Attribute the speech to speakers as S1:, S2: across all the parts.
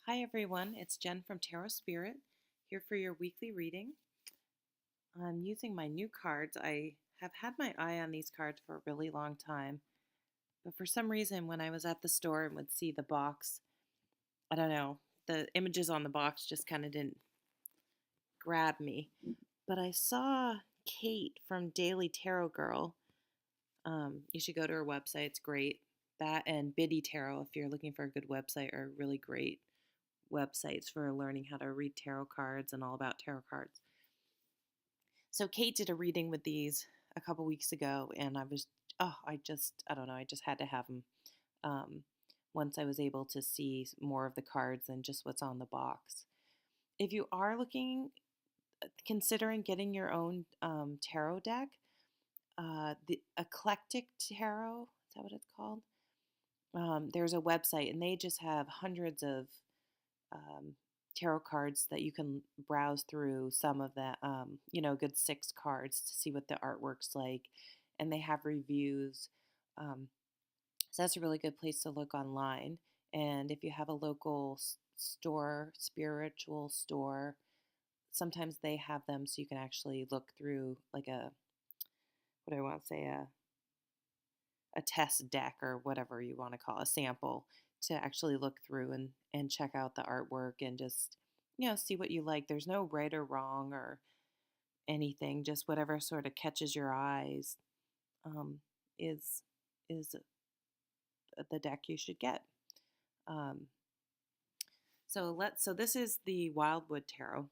S1: Hi everyone, it's Jen from Tarot Spirit here for your weekly reading. I'm using my new cards. I have had my eye on these cards for a really long time, but for some reason, when I was at the store and would see the box, I don't know, the images on the box just kind of didn't grab me. But I saw Kate from Daily Tarot Girl. You should go to her website, it's great. That and Biddy Tarot, if you're looking for a good website, are really great websites for learning how to read tarot cards and all about tarot cards. So Kate did a reading with these a couple weeks ago, and I don't know, I just had to have them once I was able to see more of the cards than just what's on the box. If you are considering getting your own tarot deck, the Eclectic Tarot, is that what it's called? There's a website, and they just have hundreds of um, tarot cards that you can browse through. Some of the, good 6 cards to see what the artwork's like, and they have reviews. Um, so that's a really good place to look online. And if you have a local store, spiritual store, sometimes they have them so you can actually look through like what do I want to say, a test deck or whatever you want to call a sample to actually look through and check out the artwork and just see what you like. There's no right or wrong or anything, just whatever sort of catches your eyes um, is the deck you should get. um, so this is the Wildwood Tarot,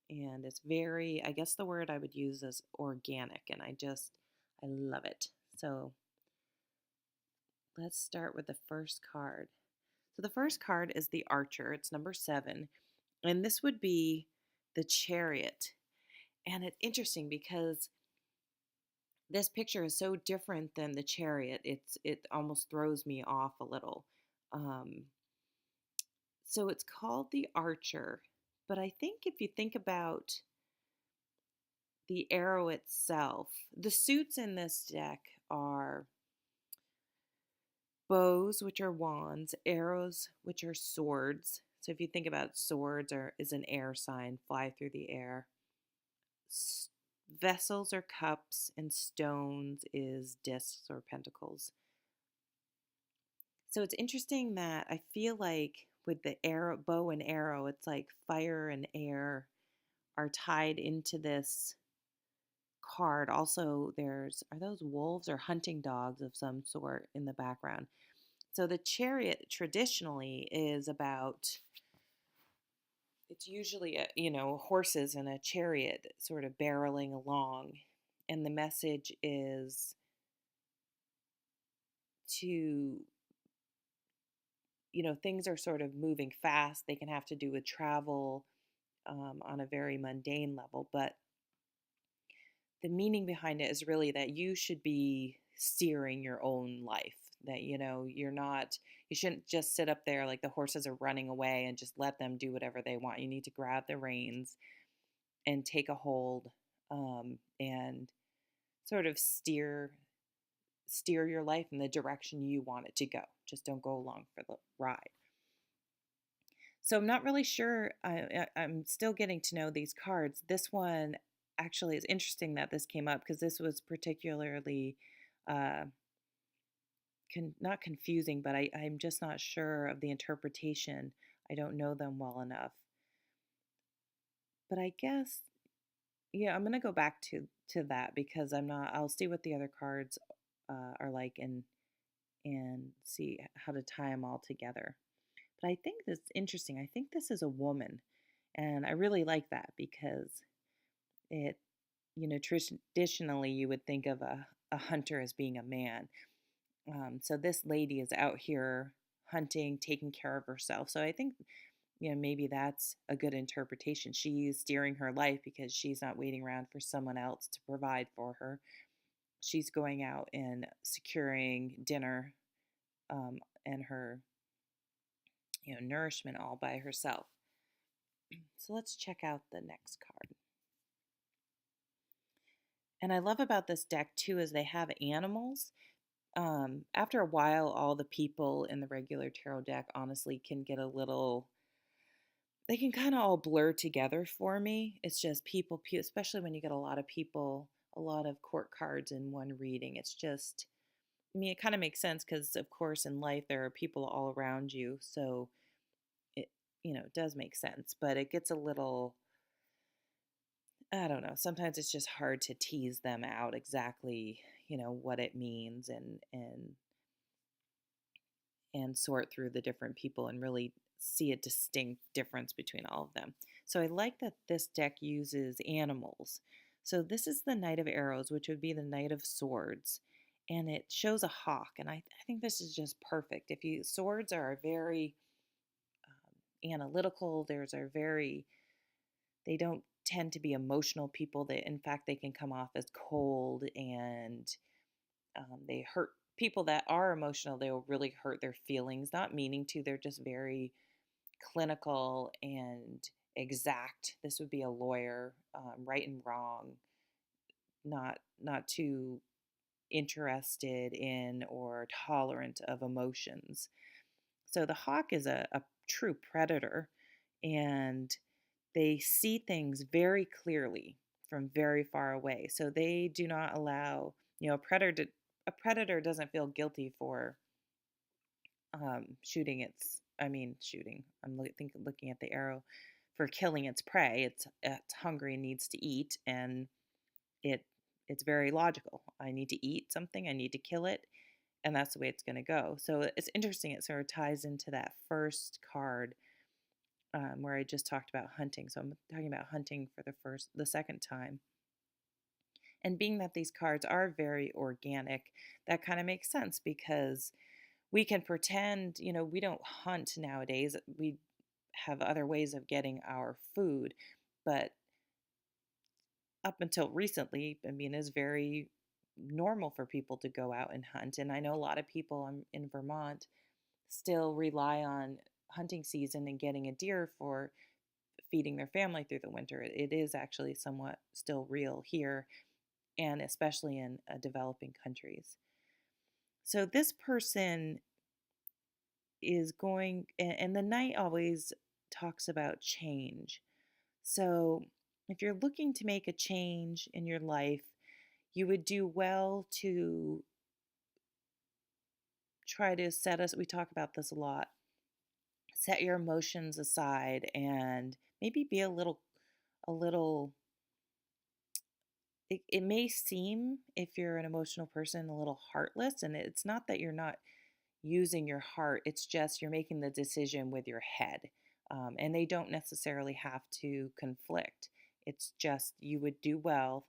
S1: and it's very, I guess the word I would use is organic, and I love it. So let's start with the first card. So the first card is the Archer. It's number 7. And this would be the Chariot. And it's interesting because this picture is so different than the Chariot. It almost throws me off a little. Um, so it's called the Archer. But I think if you think about the arrow itself, the suits in this deck are bows, which are wands, arrows, which are swords. So if you think about swords is an air sign, fly through the air. Vessels are cups, and stones is discs or pentacles. So it's interesting that I feel like with the bow and arrow, it's like fire and air are tied into this card. Also, are those wolves or hunting dogs of some sort in the background? So the Chariot traditionally is about, it's usually horses and a chariot sort of barreling along, and the message is to, things are sort of moving fast. They can have to do with travel on a very mundane level, but the meaning behind it is really that you should be steering your own life. That you shouldn't just sit up there like the horses are running away and just let them do whatever they want. You need to grab the reins and take a hold, and sort of steer your life in the direction you want it to go. Just don't go along for the ride. So I'm not really sure. I'm still getting to know these cards. This one actually is interesting that this came up because this was particularly uh, not confusing, but I'm just not sure of the interpretation. I don't know them well enough. But I guess, yeah, I'm gonna go back to that because I'll see what the other cards are like and see how to tie them all together. But I think that's interesting. I think this is a woman, and I really like that because it, traditionally you would think of a hunter as being a man. So this lady is out here hunting, taking care of herself. So I think, maybe that's a good interpretation. She's steering her life because she's not waiting around for someone else to provide for her. She's going out and securing dinner, and her, nourishment all by herself. So let's check out the next card. And I love about this deck too is they have animals. After a while, all the people in the regular tarot deck honestly can get a little they can kind of all blur together for me. It's just people, especially when you get a lot of people, a lot of court cards in one reading. It's just, I mean, it kind of makes sense because, of course, in life there are people all around you. So it, it does make sense, but it gets a little, I don't know. Sometimes it's just hard to tease them out exactly, what it means and sort through the different people and really see a distinct difference between all of them. So I like that this deck uses animals. So this is the Knight of Arrows, which would be the Knight of Swords, and it shows a hawk. And I think this is just perfect. If you swords are very analytical, there's are very they don't tend to be emotional people. That in fact they can come off as cold and they hurt people that are emotional. They will really hurt their feelings, not meaning to. They're just very clinical and exact. This would be a lawyer, right and wrong, not too interested in or tolerant of emotions. So the hawk is a true predator, and they see things very clearly from very far away. So they do not allow, a predator doesn't feel guilty for shooting its, I mean, shooting. Looking at the arrow for killing its prey. It's hungry and needs to eat, and it it's very logical. I need to eat something. I need to kill it, and that's the way it's going to go. So it's interesting. It sort of ties into that first card where I just talked about hunting. So I'm talking about hunting for the second time. And being that these cards are very organic, that kind of makes sense because we can pretend, we don't hunt nowadays. We have other ways of getting our food, but up until recently, I mean, it's very normal for people to go out and hunt. And I know a lot of people in Vermont still rely on hunting season and getting a deer for feeding their family through the winter. It is actually somewhat still real here, and especially in developing countries. So this person is going, and the knight always talks about change. So if you're looking to make a change in your life, you would do well to try to we talk about this a lot, set your emotions aside and maybe be a little it may seem, if you're an emotional person, a little heartless, and it's not that you're not using your heart, it's just you're making the decision with your head. And they don't necessarily have to conflict. It's just you would do well,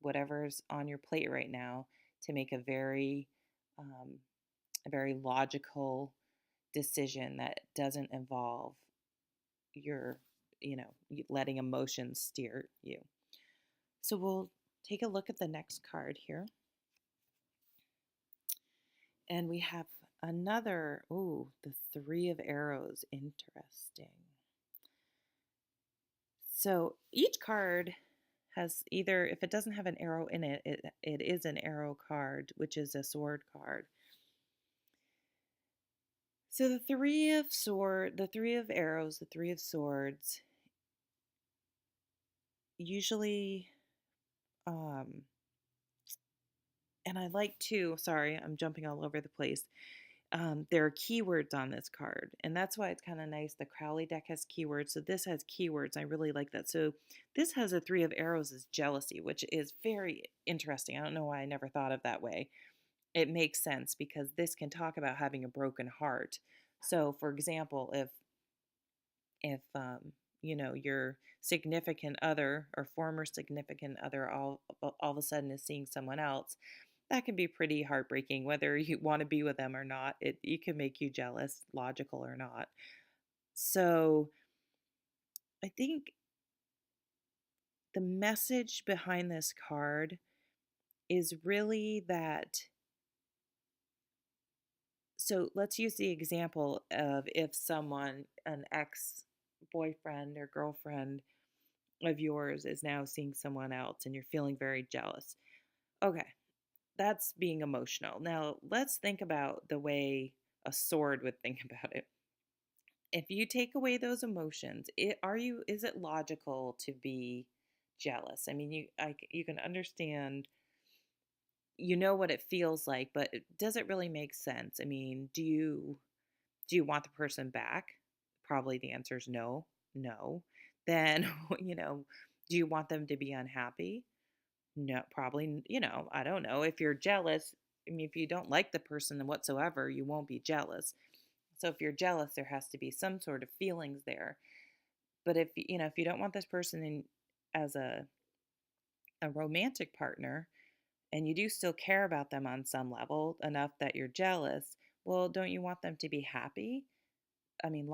S1: whatever's on your plate right now, to make a very logical decision that doesn't involve your, letting emotions steer you. So we'll take a look at the next card here. And we have another, the Three of Arrows. Interesting. So each card has either, if it doesn't have an arrow in it, it is an arrow card, which is a sword card. So the Three of Arrows, the Three of Swords, usually, and I like to, sorry, I'm jumping all over the place. There are keywords on this card, and that's why it's kind of nice. The Crowley deck has keywords, so this has keywords. I really like that. So this has a Three of Arrows as jealousy, which is very interesting. I don't know why I never thought of that way. It makes sense because this can talk about having a broken heart. So, for example, if your significant other or former significant other all of a sudden is seeing someone else, that can be pretty heartbreaking, whether you want to be with them or not. It can make you jealous, logical or not. So I think the message behind this card is really that. So let's use the example of if someone, an ex boyfriend or girlfriend of yours, is now seeing someone else and you're feeling very jealous. Okay, that's being emotional. Now, let's think about the way a sword would think about it. if you take away those emotions, is it logical to be jealous? I mean, you can understand, you know what it feels like, but does it really make sense? I mean, do you want the person back? Probably the answer is no. No. Then, do you want them to be unhappy? No, probably, I don't know. If you're jealous, I mean, if you don't like the person whatsoever, you won't be jealous. So if you're jealous, there has to be some sort of feelings there. But if you don't want this person as a romantic partner, and you do still care about them on some level enough that you're jealous, well, don't you want them to be happy? I mean,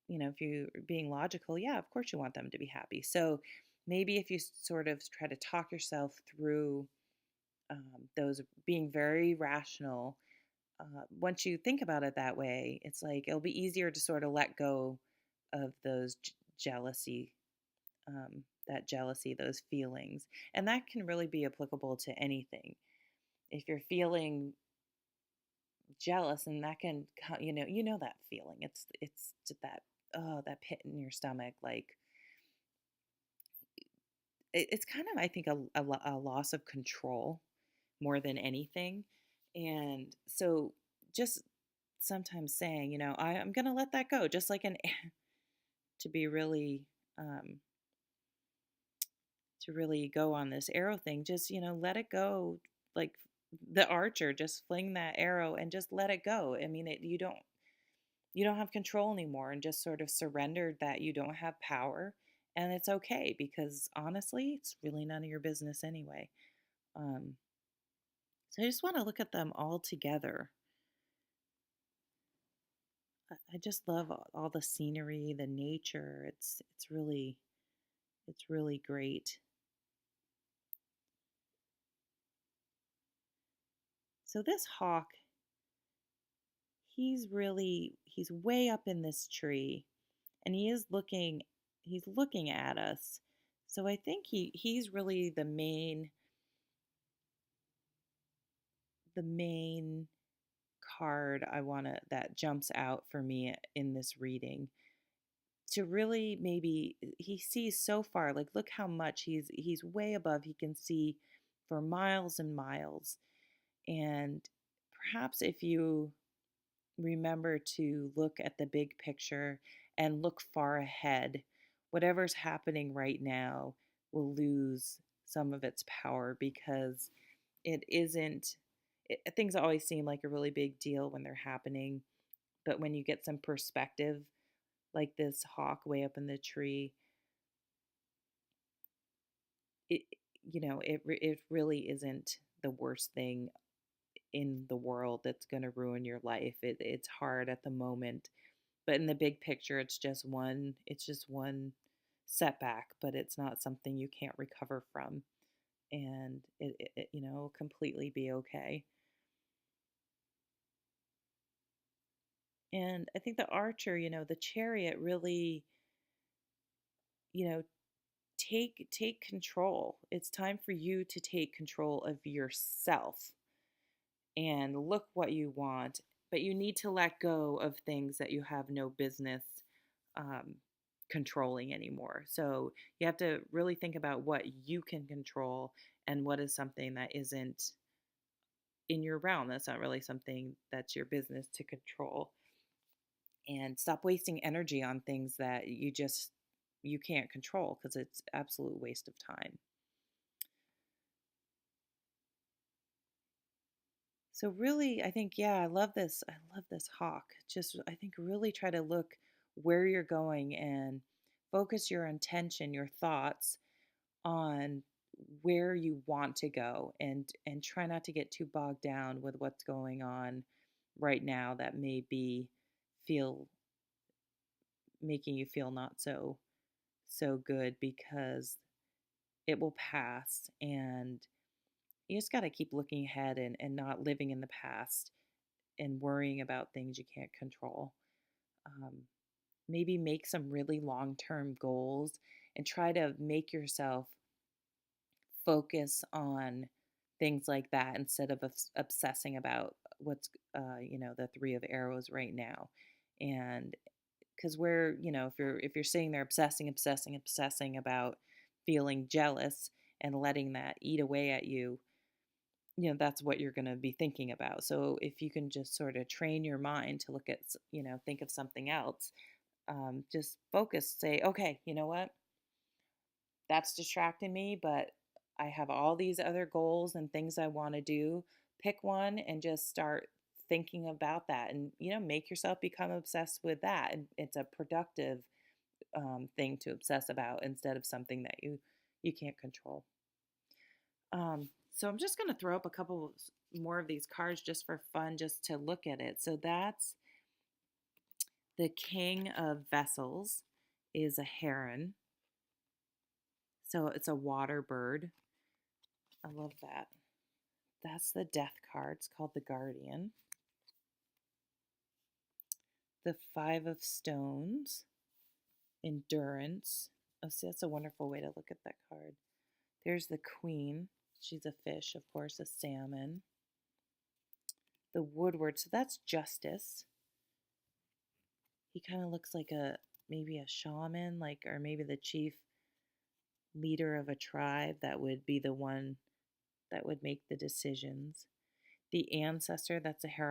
S1: if you're being logical, yeah, of course you want them to be happy. So maybe if you sort of try to talk yourself through those, being very rational, once you think about it that way, it's like it'll be easier to sort of let go of those jealousy, that jealousy, those feelings. And that can really be applicable to anything. If you're feeling jealous, and that can, that feeling, it's just that, oh, that pit in your stomach, like it's kind of, I think, a loss of control more than anything. And so just sometimes saying, I'm going to let that go, just like to be really, um, to really go on this arrow thing, just, let it go. Like the archer, just fling that arrow and just let it go. I mean, you don't have control anymore, and just sort of surrendered that you don't have power. And it's okay, because honestly, it's really none of your business anyway. Um, so I just want to look at them all together. I just love all the scenery, the nature. It's really great. So this hawk, he's way up in this tree, and he's looking at us. So I think he's really the main card that jumps out for me in this reading. To really, maybe he sees so far, like look how much he's way above, he can see for miles and miles. And perhaps if you remember to look at the big picture and look far ahead, whatever's happening right now will lose some of its power, because things always seem like a really big deal when they're happening. But when you get some perspective, like this hawk way up in the tree, it it really isn't the worst thing in the world that's going to ruin your life. It's hard at the moment, but in the big picture, it's just one setback, but it's not something you can't recover from, and it'll completely be okay. And I think the archer, the chariot, really, you know take control. It's time for you to take control of yourself and look what you want, but you need to let go of things that you have no business um, controlling anymore. So you have to really think about what you can control, and what is something that isn't in your realm. That's not really something that's your business to control. And stop wasting energy on things that you can't control, because it's absolute waste of time. So really, I think, yeah, I love this. I love this hawk. Just, I think, really try to look where you're going, and focus your intention, your thoughts on where you want to go, and try not to get too bogged down with what's going on right now that may be feel making you feel not so good, because it will pass. And you just got to keep looking ahead, and not living in the past and worrying about things you can't control. Um, Maybe make some really long term goals, and try to make yourself focus on things like that, instead of obsessing about what's, the three of arrows right now. And Because we're, if you're sitting there obsessing about feeling jealous and letting that eat away at you, that's what you're going to be thinking about. So if you can just sort of train your mind to look at, think of something else, just focus, say, okay, you know what? That's distracting me, but I have all these other goals and things I want to do. Pick one and just start thinking about that, and make yourself become obsessed with that. And it's a productive thing to obsess about instead of something that you can't control. So I'm just going to throw up a couple more of these cards just for fun, just to look at it. So that's the King of Vessels is a heron. So it's a water bird. I love that. That's the Death card. It's called the Guardian. The Five of Stones, Endurance. Oh, see, that's a wonderful way to look at that card. There's the Queen. She's a fish, of course, a salmon. The Woodward, so that's Justice. He kind of looks like maybe a shaman, or maybe the chief leader of a tribe that would be the one that would make the decisions. The Ancestor, that's a